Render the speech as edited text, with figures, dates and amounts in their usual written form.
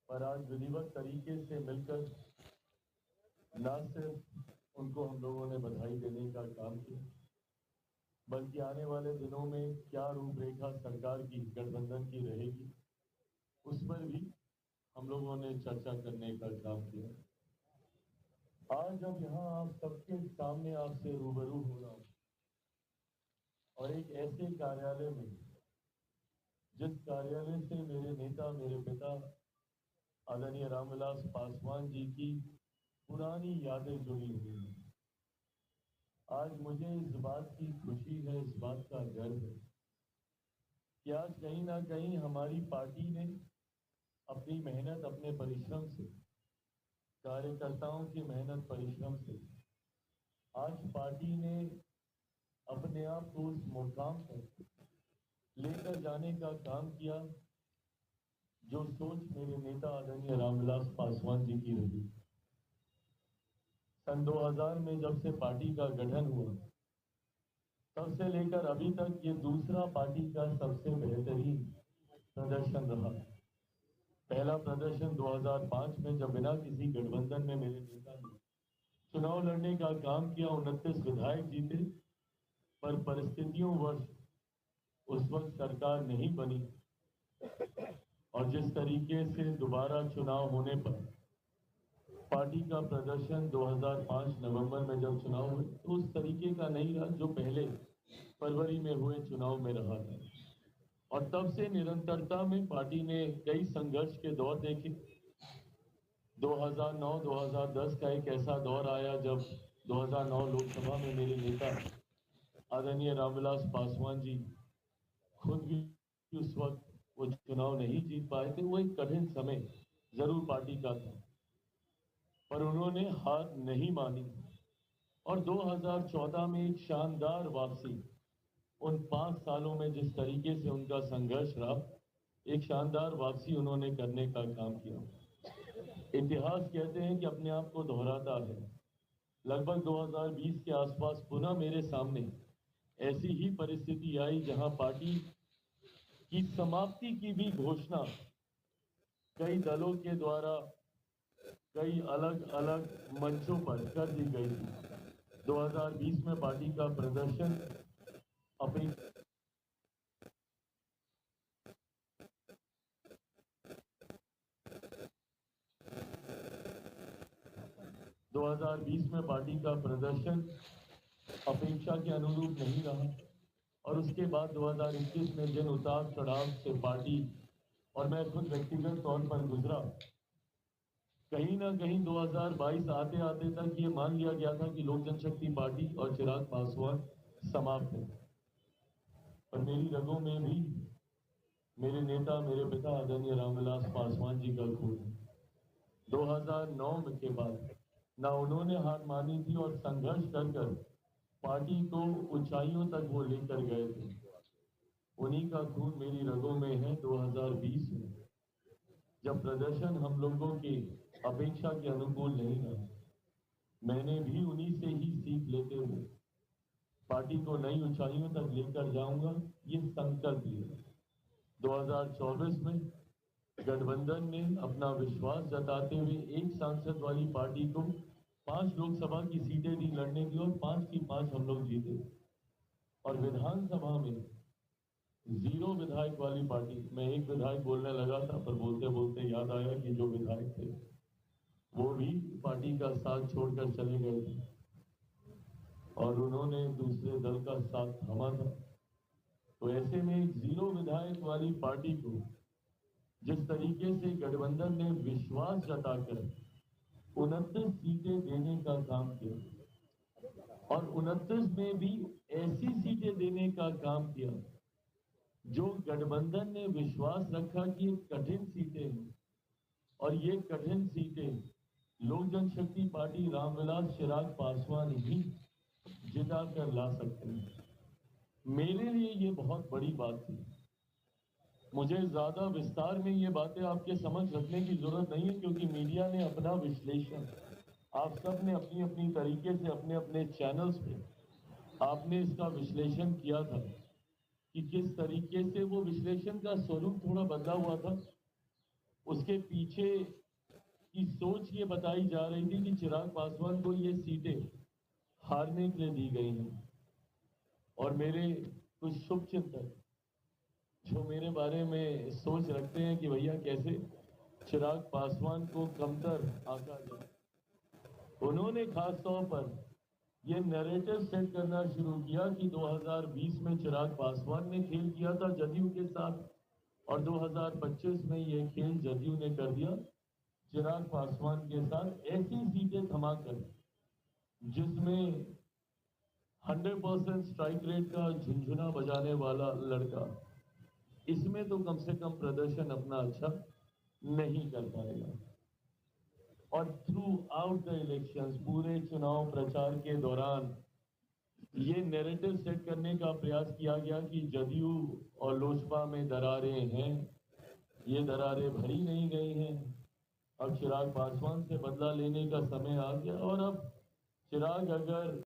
पर आज विधिवत तरीके से मिलकर न सिर्फ उनको हम लोगों ने बधाई देने का काम किया, बल्कि आने वाले दिनों में क्या रूपरेखा सरकार की गठबंधन की रहेगी उस पर भी हम लोगों ने चर्चा करने का काम किया। आज जब यहाँ आप सबके सामने आपसे रूबरू हो रहा हूं और एक ऐसे कार्यालय में जिस कार्यालय से मेरे नेता, मेरे पिता आदरणीय रामविलास पासवान जी की पुरानी यादें जुड़ी हुई हैं, आज मुझे इस बात की खुशी है, इस बात का गर्व है कि आज कहीं ना कहीं हमारी पार्टी ने अपनी मेहनत, अपने परिश्रम से, कार्यकर्ताओं की मेहनत परिश्रम से आज पार्टी ने अपने आप को उस मुकाम पर लेकर जाने का काम किया जो सोच मेरे नेता आदरणीय रामविलास पासवान जी की रही। सन 2000 में जब से पार्टी का गठन हुआ तब से लेकर अभी तक ये दूसरा पार्टी का सबसे बेहतरीन प्रदर्शन रहा। पहला प्रदर्शन 2005 में जब बिना किसी गठबंधन में मेरे नेता ने चुनाव लड़ने का काम किया, 29 विधायक जीते, पर परिस्थितियों वर्ष उस वक्त सरकार नहीं बनी और जिस तरीके से दोबारा चुनाव होने पर पार्टी का प्रदर्शन 2005 नवंबर में जब चुनाव हुए तो उस तरीके का नहीं रहा जो पहले फरवरी में हुए चुनाव में रहा था। और तब से निरंतरता में पार्टी ने कई संघर्ष के दौर देखे। 2009-2010 का एक ऐसा दौर आया जब 2009 लोकसभा में मेरे नेता आदरणीय रामविलास पासवान जी खुद भी उस वक्त वो चुनाव नहीं जीत पाए थे। वो एक कठिन समय जरूर पार्टी का था, पर उन्होंने हार नहीं मानी और 2014 में एक शानदार वापसी, उन 5 सालों में जिस तरीके से उनका संघर्ष रहा, एक शानदार वापसी उन्होंने करने का काम किया। इतिहास कहते हैं कि अपने आप को दोहराता है। लगभग 2020 के आसपास पुनः मेरे सामने ऐसी ही परिस्थिति आई जहां पार्टी की समाप्ति की भी घोषणा कई दलों के द्वारा कई अलग अलग मंचों पर कर दी गई थी। 2020 में पार्टी का प्रदर्शन अपनी 2020 में पार्टी का प्रदर्शन अपेक्षा के अनुरूप नहीं रहा और उसके बाद 2021 में जिन उतार चढ़ाव से पार्टी और मैं खुद व्यक्तिगत तौर पर गुजरा, कहीं ना कहीं 2022 आते आते तक ये मान लिया गया था कि लोक जनशक्ति पार्टी और चिराग पासवान समाप्त है। पर मेरी रगों में भी मेरे नेता, मेरे पिता आदरणीय रामविलास पासवान जी का खून है। 2009 के बाद ना उन्होंने हार मानी थी और संघर्ष कर पार्टी को ऊंचाइयों तक वो लेकर गए थे। उन्हीं का खून मेरी रगों में है। 2020 में जब प्रदर्शन हम लोगों की अपेक्षा के अनुकूल नहीं रहा, मैंने भी उन्हीं से ही सीख लेते हुए पार्टी को नई ऊंचाइयों तक लेकर जाऊंगा, ये संकल्प लिया। 2024 में गठबंधन ने अपना विश्वास जताते हुए एक सांसद वाली पार्टी को 5 लोकसभा की सीटें दी लड़ने की और 5 की 5 हम लोग जीते। और विधानसभा में 0 विधायक वाली पार्टी, मैं एक विधायक बोलने लगा था पर बोलते बोलते याद आया कि जो विधायक थे वो भी पार्टी का साथ छोड़कर चले गए थे और उन्होंने दूसरे दल का साथ थामा था। तो ऐसे में 0 विधायक वाली पार्टी को जिस तरीके से गठबंधन ने विश्वास जताकर 29 सीटें देने का काम किया और 29 में भी ऐसी सीटें देने का काम किया जो गठबंधन ने विश्वास रखा कि ये कठिन सीटें हैं और ये कठिन सीटें लोक जनशक्ति पार्टी रामविलास चिराग पासवान ही जिता कर ला सकते हैं। मेरे लिए ये बहुत बड़ी बात थी। मुझे ज्यादा विस्तार में ये बातें आपके समझ रखने की जरूरत नहीं है क्योंकि मीडिया ने अपना विश्लेषण, आप सब ने अपनी अपनी तरीके से अपने अपने चैनल्स पे आपने इसका विश्लेषण किया था कि किस तरीके से वो विश्लेषण का स्वरूप थोड़ा बदला हुआ था। उसके पीछे की सोच ये बताई जा रही थी कि चिराग पासवान को ये सीटें हारने के लिए दी गई हैं। और मेरे कुछ शुभचिंतक जो मेरे बारे में सोच रखते हैं कि भैया कैसे चिराग पासवान को कमतर आंका जाए, उन्होंने खास तौर पर ये नैरेटिव सेट करना शुरू किया कि 2020 में चिराग पासवान ने खेल किया था जदयू के साथ और 2025 में ये खेल जदयू ने कर दिया चिराग पासवान के साथ, ऐसी सीटें थमाकर जिसमें 100% स्ट्राइक रेट का झुंझुना बजाने वाला लड़का, इसमें तो कम से कम प्रदर्शन अपना अच्छा नहीं कर पाएगा। और थ्रू आउट द इलेक्शंस, पूरे चुनाव प्रचार के दौरान ये नैरेटिव सेट करने का प्रयास किया गया कि जदयू और लोजपा में दरारें हैं, ये दरारें भरी नहीं गई हैं, अब चिराग पासवान से बदला लेने का समय आ गया। और अब चिराग अगर